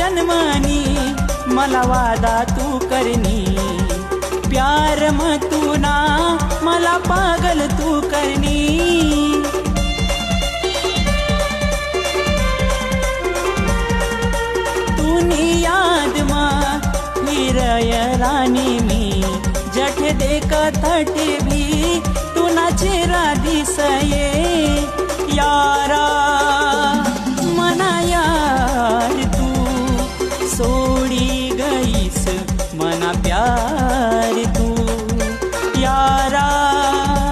जन्मनी मला वादा तू करनी, प्यार म तू ना मला पागल तू करनी। तूनी याद मा हिरय रानी मी जठ देखत भी तू ना चेहरा दिसये।